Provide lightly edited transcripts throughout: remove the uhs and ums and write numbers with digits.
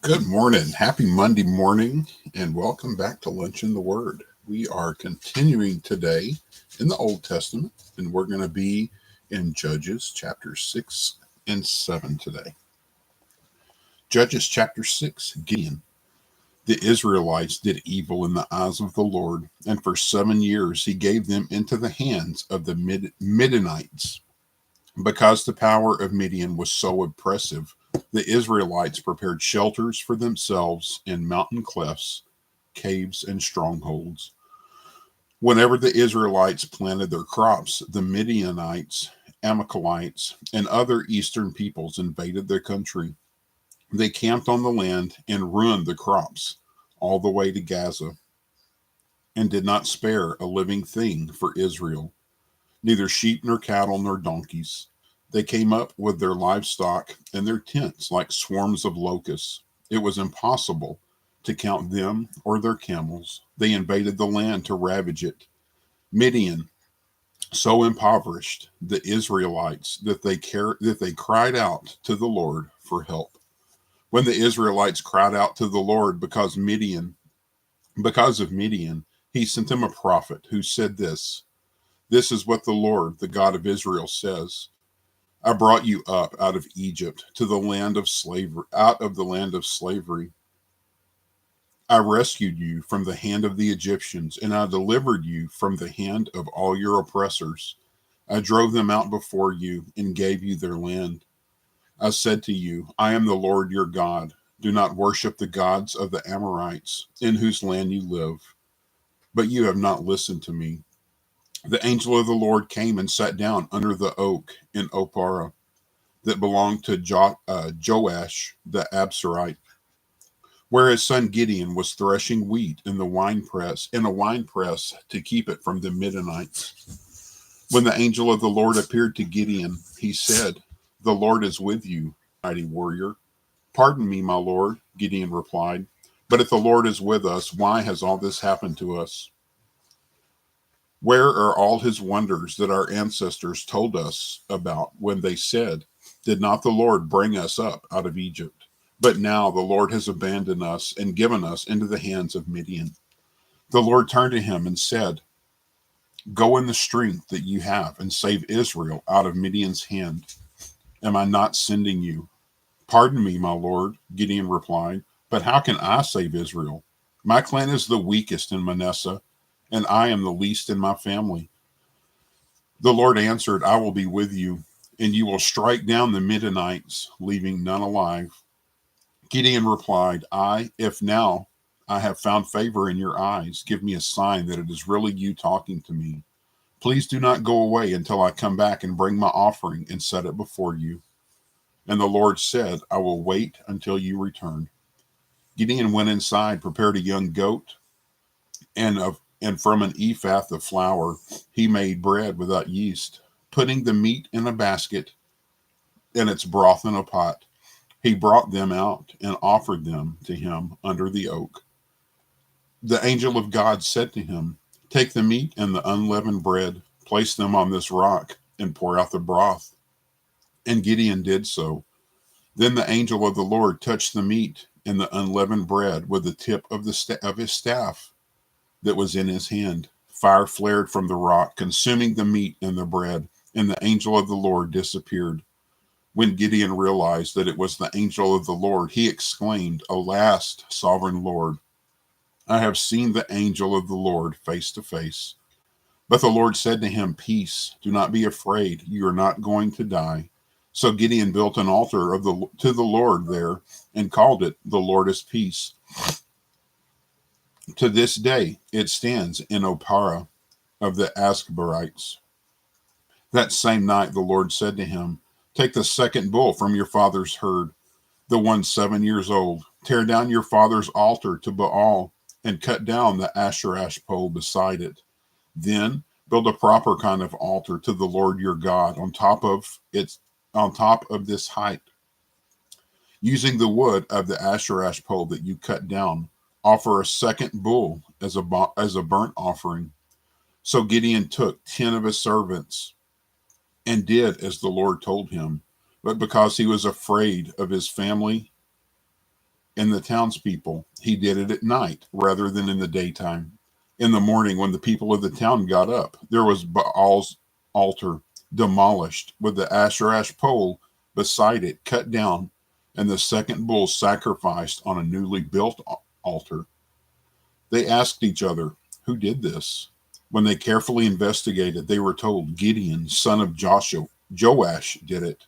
Good morning. Happy Monday morning, and welcome back to Lunch in the Word. We are continuing today in the Old Testament, and we're going to be in Judges chapter 6 and 7 today. Judges chapter 6, Gideon. The Israelites did evil in the eyes of the Lord, and for 7 years he gave them into the hands of the Midianites. Because the power of Midian was so oppressive, the Israelites prepared shelters for themselves in mountain clefts, caves, and strongholds. Whenever the Israelites planted their crops, the Midianites, Amalekites, and other eastern peoples invaded their country. They camped on the land and ruined the crops all the way to Gaza, and did not spare a living thing for Israel, neither sheep nor cattle nor donkeys. They came up with their livestock and their tents like swarms of locusts. It was impossible to count them or their camels. They invaded the land to ravage it. Midian so impoverished the Israelites that they cried out to the Lord for help. When the Israelites cried out to the Lord because of Midian, he sent them a prophet who said this is what the Lord, the God of Israel, says. I brought you up out of Egypt to the land of slavery, out of the land of slavery. I rescued you from the hand of the Egyptians, and I delivered you from the hand of all your oppressors. I drove them out before you and gave you their land. I said to you, I am the Lord your God. Do not worship the gods of the Amorites, in whose land you live. But you have not listened to me. The angel of the Lord came and sat down under the oak in Ophrah that belonged to Joash the Absurite, where his son Gideon was threshing wheat in a winepress to keep it from the Midianites. When the angel of the Lord appeared to Gideon, he said, "The Lord is with you, mighty warrior." "Pardon me, my Lord," Gideon replied, "but if the Lord is with us, why has all this happened to us? Where are all his wonders that our ancestors told us about when they said, 'Did not the Lord bring us up out of Egypt?' But now the Lord has abandoned us and given us into the hands of Midian." The Lord turned to him and said, "Go in the strength that you have and save Israel out of Midian's hand. Am I not sending you?" "Pardon me, my Lord," Gideon replied, "but how can I save Israel? My clan is the weakest in Manasseh, and I am the least in my family." The Lord answered, "I will be with you, and you will strike down the Midianites, leaving none alive." Gideon replied, If now I have found favor in your eyes, give me a sign that it is really you talking to me. Please do not go away until I come back and bring my offering and set it before you." And the Lord said, "I will wait until you return." Gideon went inside, prepared a young goat, and from an ephah of flour he made bread without yeast, putting the meat in a basket and its broth in a pot. He brought them out and offered them to him under the oak. The angel of God said to him, "Take the meat and the unleavened bread, place them on this rock, and pour out the broth." And Gideon did so. Then the angel of the Lord touched the meat and the unleavened bread with the tip of his staff that was in his hand. Fire flared from the rock, consuming the meat and the bread, and the angel of the Lord disappeared. When Gideon realized that it was the angel of the Lord, he exclaimed, "Alas, sovereign Lord, I have seen the angel of the Lord face to face." But the Lord said to him, "Peace, do not be afraid, you are not going to die." So Gideon built an altar to the Lord there and called it, "The Lord is Peace." To this day it stands in Ophrah of the Asbarites. That same night the Lord said to him, "Take the second bull from your father's herd, the one 7 years old. Tear down your father's altar to Baal and cut down the Asherah pole beside it. Then build a proper kind of altar to the Lord your God on top of this height, using the wood of the Asherah pole that you cut down. Offer a second bull as a burnt offering." So Gideon took 10 of his servants and did as the Lord told him. But because he was afraid of his family and the townspeople. He did it at night rather than in the daytime. In the morning, when the people of the town got up, there was Baal's altar demolished, with the Asherash pole beside it cut down, and the second bull sacrificed on a newly built altar. They asked each other, "Who did this?" When they carefully investigated, they were told Gideon, son of Joash, did it.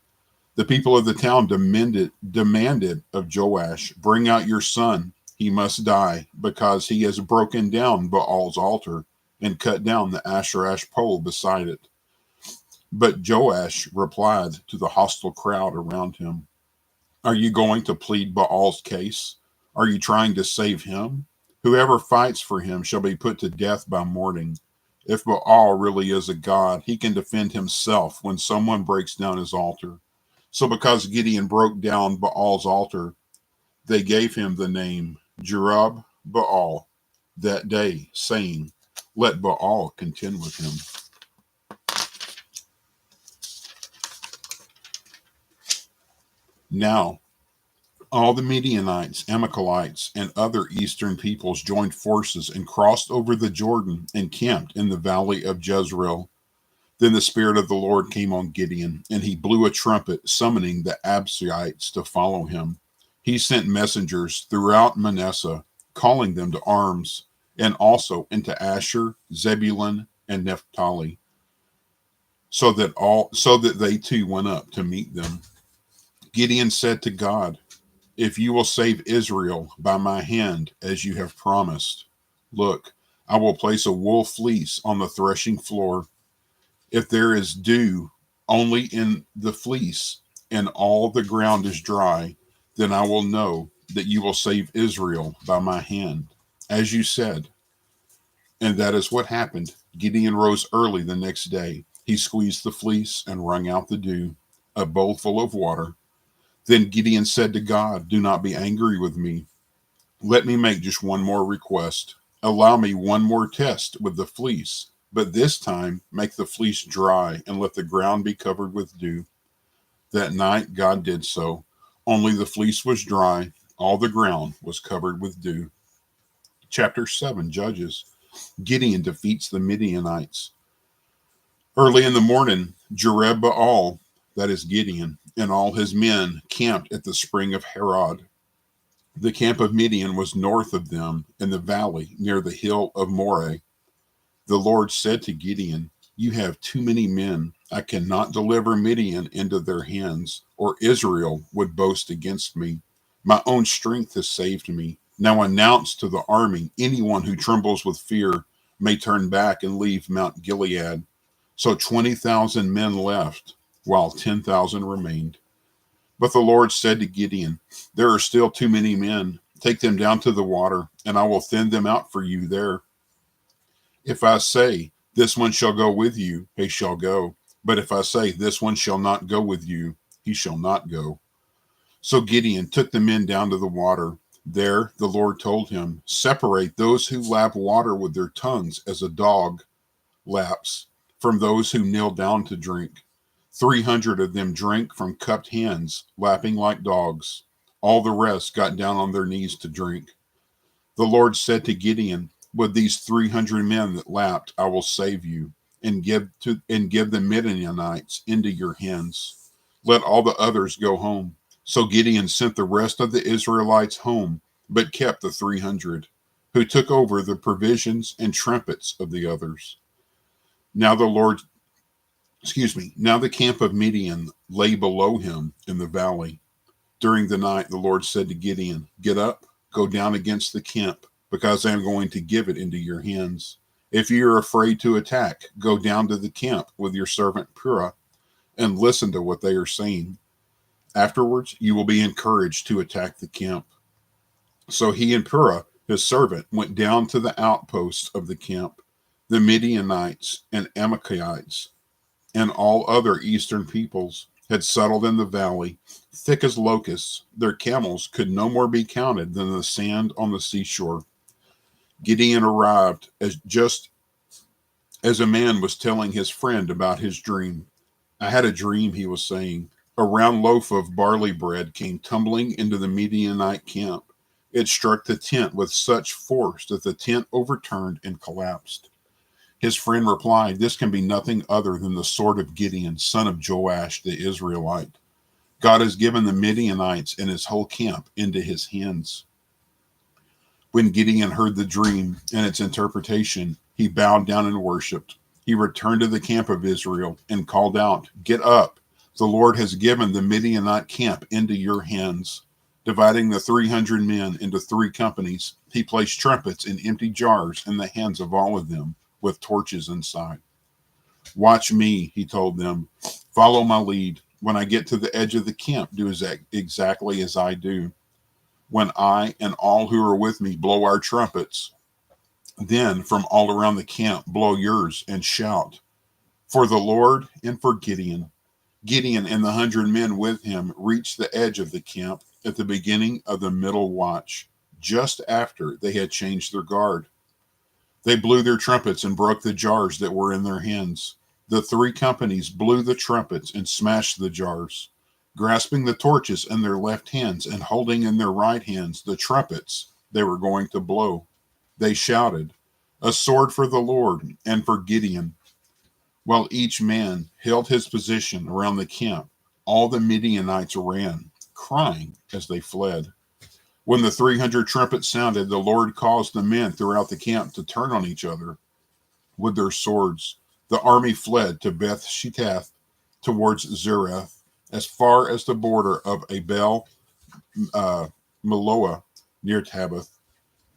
The people of the town demanded of Joash, "Bring out your son. He must die, because he has broken down Baal's altar and cut down the Asherash pole beside it." But Joash replied to the hostile crowd around him, "Are you going to plead Baal's case? Are you trying to save him? Whoever fights for him shall be put to death by morning. If Baal really is a god, he can defend himself when someone breaks down his altar." So because Gideon broke down Baal's altar, they gave him the name Jerub Baal that day, saying, "Let Baal contend with him." Now, all the Midianites, Amalekites, and other eastern peoples joined forces and crossed over the Jordan and camped in the valley of Jezreel. Then the Spirit of the Lord came on Gideon, and he blew a trumpet, summoning the Absites to follow him. He sent messengers throughout Manasseh, calling them to arms, and also into Asher, Zebulun, and Naphtali, so that they too went up to meet them. Gideon said to God, "If you will save Israel by my hand, as you have promised, look, I will place a wool fleece on the threshing floor. If there is dew only in the fleece, and all the ground is dry, then I will know that you will save Israel by my hand, as you said." And that is what happened. Gideon rose early the next day. He squeezed the fleece and wrung out the dew, a bowl full of water. Then Gideon said to God, "Do not be angry with me. Let me make just one more request. Allow me one more test with the fleece, but this time make the fleece dry and let the ground be covered with dew." That night God did so. Only the fleece was dry, all the ground was covered with dew. Chapter 7, Judges. Gideon defeats the Midianites. Early in the morning, Jerubbaal, that is Gideon, and all his men camped at the spring of Harod. The camp of Midian was north of them in the valley near the hill of Moreh. The Lord said to Gideon, "You have too many men. I cannot deliver Midian into their hands, or Israel would boast against me. My own strength has saved me. Now announce to the army, anyone who trembles with fear may turn back and leave Mount Gilead." So 20,000 men left, while 10,000 remained. But the Lord said to Gideon, "There are still too many men. Take them down to the water, and I will thin them out for you there. If I say, 'This one shall go with you,' he shall go. But if I say, 'This one shall not go with you,' he shall not go." So Gideon took the men down to the water. There the Lord told him, "Separate those who lap water with their tongues as a dog laps from those who kneel down to drink." 300 of them drank from cupped hands, lapping like dogs. All the rest got down on their knees to drink. The Lord said to Gideon, "With these 300 men that lapped, I will save you, and give the Midianites into your hands. Let all the others go home." So Gideon sent the rest of the Israelites home, but kept the 300, who took over the provisions and trumpets of the others. Now the Lord, now the camp of Midian lay below him in the valley. During the night, the Lord said to Gideon, "Get up, go down against the camp, because I am going to give it into your hands. If you are afraid to attack, go down to the camp with your servant Purah and listen to what they are saying. Afterwards, you will be encouraged to attack the camp." So he and Purah, his servant, went down to the outposts of the camp. The Midianites and Amalekites and all other eastern peoples had settled in the valley, thick as locusts. Their camels could no more be counted than the sand on the seashore. Gideon arrived just as a man was telling his friend about his dream. "I had a dream," he was saying. "A round loaf of barley bread came tumbling into the Midianite camp. It struck the tent with such force that the tent overturned and collapsed. His friend replied, "This can be nothing other than the sword of Gideon, son of Joash the Israelite. God has given the Midianites and his whole camp into his hands." When Gideon heard the dream and its interpretation, he bowed down and worshipped. He returned to the camp of Israel and called out, "Get up! The Lord has given the Midianite camp into your hands." Dividing the 300 men into 3 companies, he placed trumpets in empty jars in the hands of all of them, with torches inside. "Watch me," he told them. "Follow my lead. When I get to the edge of the camp, do exactly as I do. When I and all who are with me blow our trumpets, then from all around the camp blow yours and shout, 'For the Lord and for Gideon.'" Gideon and the 100 men with him reached the edge of the camp at the beginning of the middle watch, just after they had changed their guard. They blew their trumpets and broke the jars that were in their hands. The 3 companies blew the trumpets and smashed the jars. Grasping the torches in their left hands and holding in their right hands the trumpets they were going to blow, they shouted, "A sword for the Lord and for Gideon." While each man held his position around the camp, all the Midianites ran, crying as they fled. When the 300 trumpets sounded, the Lord caused the men throughout the camp to turn on each other with their swords. The army fled to Beth Shittath towards Zereth, as far as the border of Abel Meloah near Tabbath.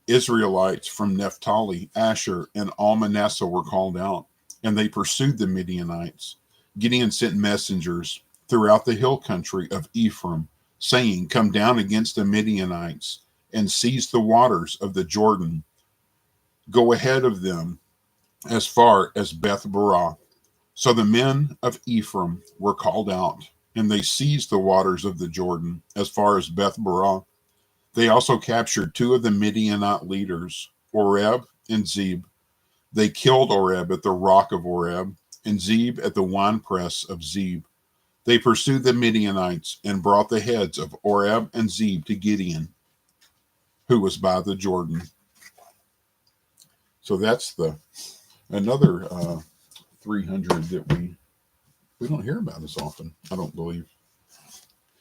Israelites from Naphtali, Asher, and all Manasseh were called out, and they pursued the Midianites. Gideon sent messengers throughout the hill country of Ephraim, saying, "Come down against the Midianites and seize the waters of the Jordan. Go ahead of them as far as Beth Barah." So the men of Ephraim were called out, and they seized the waters of the Jordan as far as Beth Barah. They also captured 2 of the Midianite leaders, Oreb and Zeb. They killed Oreb at the rock of Oreb, and Zeb at the winepress of Zeb. They pursued the Midianites and brought the heads of Oreb and Zeb to Gideon, who was by the Jordan. So that's another 300 that we don't hear about as often, I don't believe.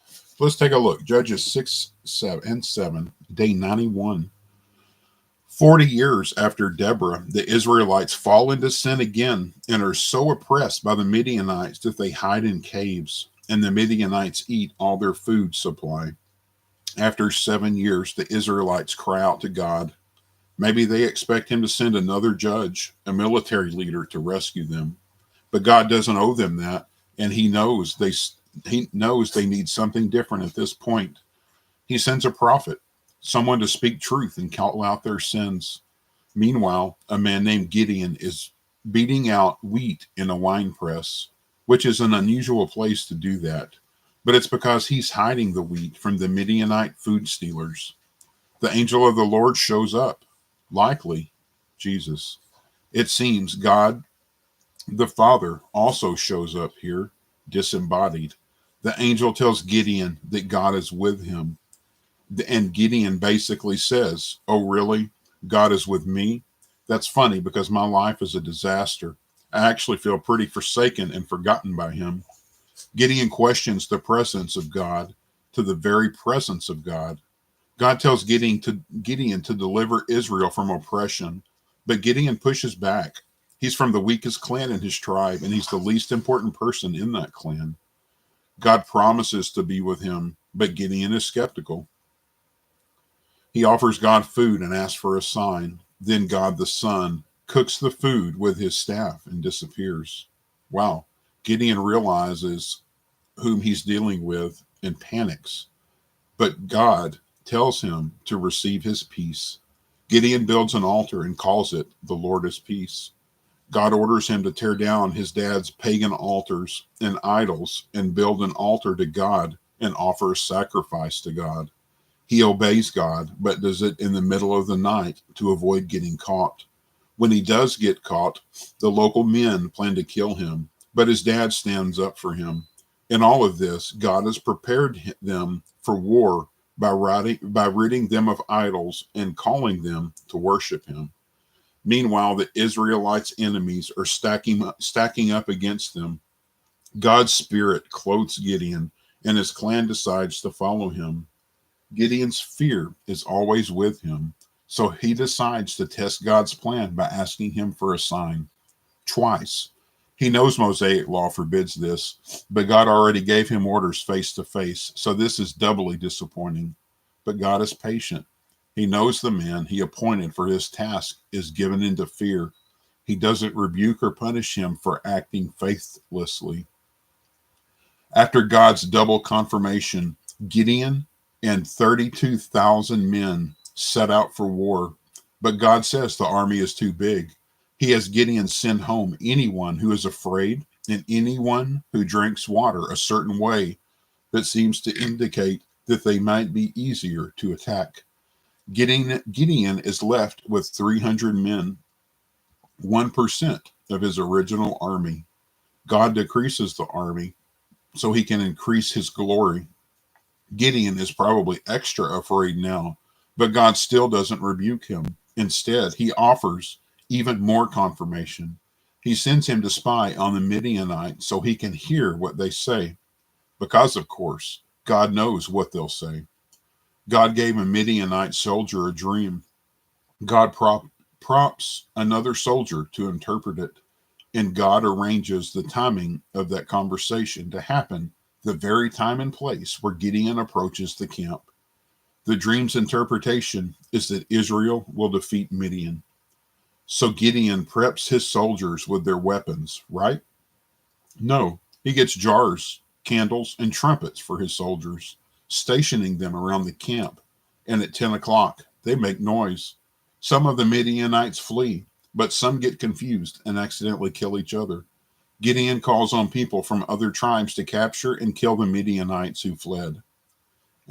So let's take a look. Judges 6, 7, and 7, day 91. 40 years after Deborah, the Israelites fall into sin again and are so oppressed by the Midianites that they hide in caves, and the Midianites eat all their food supply. After 7 years, the Israelites cry out to God. Maybe they expect him to send another judge, a military leader, to rescue them. But God doesn't owe them that, and he knows they need something different at this point. He sends a prophet, someone to speak truth and call out their sins. Meanwhile, a man named Gideon is beating out wheat in a wine press, which is an unusual place to do that. But it's because he's hiding the wheat from the Midianite food stealers. The angel of the Lord shows up, likely Jesus. It seems God the Father also shows up here, disembodied. The angel tells Gideon that God is with him. And Gideon basically says, "Oh, really? God is with me? That's funny because my life is a disaster. I actually feel pretty forsaken and forgotten by him." Gideon questions the presence of God to the very presence of God. God tells Gideon to deliver Israel from oppression, but Gideon pushes back. He's from the weakest clan in his tribe, and he's the least important person in that clan. God promises to be with him, but Gideon is skeptical. He offers God food and asks for a sign. Then God the Son cooks the food with his staff and disappears. Wow. Gideon realizes whom he's dealing with and panics. But God tells him to receive his peace. Gideon builds an altar and calls it "The Lord is Peace." God orders him to tear down his dad's pagan altars and idols and build an altar to God and offer a sacrifice to God. He obeys God, but does it in the middle of the night to avoid getting caught. When he does get caught, the local men plan to kill him, but his dad stands up for him. In all of this, God has prepared them for war by ridding them of idols and calling them to worship him. Meanwhile, the Israelites' enemies are stacking up against them. God's spirit clothes Gideon, and his clan decides to follow him. Gideon's fear is always with him, so he decides to test God's plan by asking him for a sign. Twice. He knows Mosaic law forbids this, but God already gave him orders face to face, so this is doubly disappointing. But God is patient. He knows the man he appointed for his task is given into fear. He doesn't rebuke or punish him for acting faithlessly. After God's double confirmation, Gideon and 32,000 men set out for war. But God says the army is too big. He has Gideon send home anyone who is afraid and anyone who drinks water a certain way that seems to indicate that they might be easier to attack. Gideon is left with 300 men, 1% of his original army. God decreases the army so he can increase his glory. Gideon is probably extra afraid now, but God still doesn't rebuke him. Instead, he offers even more confirmation. He sends him to spy on the Midianites so he can hear what they say, because, of course, God knows what they'll say. God gave a Midianite soldier a dream. God prompts another soldier to interpret it, and God arranges the timing of that conversation to happen the very time and place where Gideon approaches the camp. The dream's interpretation is that Israel will defeat Midian. So Gideon preps his soldiers with their weapons, right? No, he gets jars, candles, and trumpets for his soldiers, stationing them around the camp. And at 10 o'clock, they make noise. Some of the Midianites flee, but some get confused and accidentally kill each other. Gideon calls on people from other tribes to capture and kill the Midianites who fled.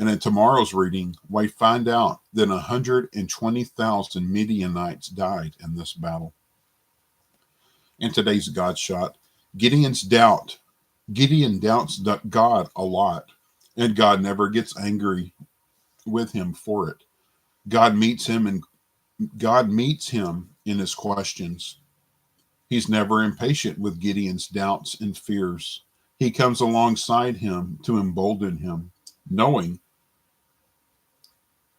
And in tomorrow's reading, we find out that 120,000 Midianites died in this battle. In today's God shot, Gideon doubts God a lot, and God never gets angry with him for it. God meets him in his questions. He's never impatient with Gideon's doubts and fears. He comes alongside him to embolden him, knowing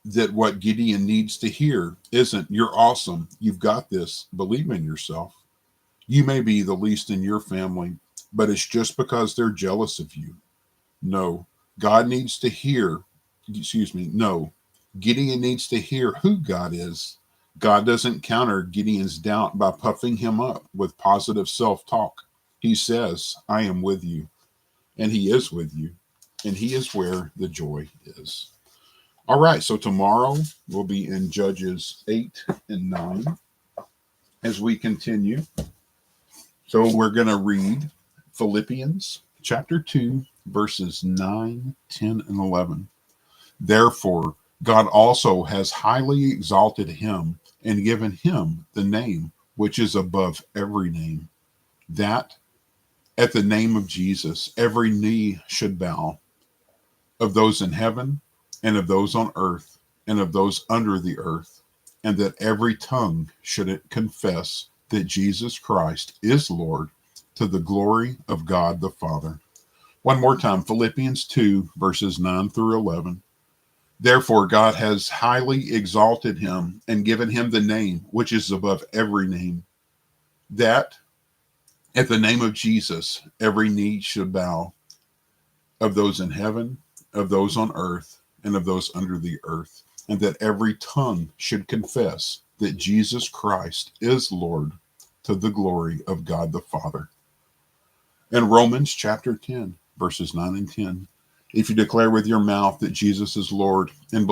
that what Gideon needs to hear isn't, "You're awesome, you've got this, believe in yourself. You may be the least in your family, but it's just because they're jealous of you." No, God needs to hear, no, Gideon needs to hear who God is. God doesn't counter Gideon's doubt by puffing him up with positive self-talk. He says, "I am with you," and he is with you, and he is where the joy is. All right, so tomorrow we'll be in Judges 8 and 9 as we continue. So we're going to read Philippians chapter 2, verses 9, 10, and 11. Therefore, God also has highly exalted him and given him the name which is above every name, that at the name of Jesus every knee should bow, of those in heaven and of those on earth and of those under the earth, and that every tongue should confess that Jesus Christ is Lord, to the glory of God the Father. One more time, Philippians 2, verses 9 through 11. Therefore, God has highly exalted him and given him the name which is above every name, that at the name of Jesus every knee should bow, of those in heaven, of those on earth, and of those under the earth, and that every tongue should confess that Jesus Christ is Lord, to the glory of God the Father. In Romans chapter 10, verses 9 and 10, if you declare with your mouth that Jesus is Lord and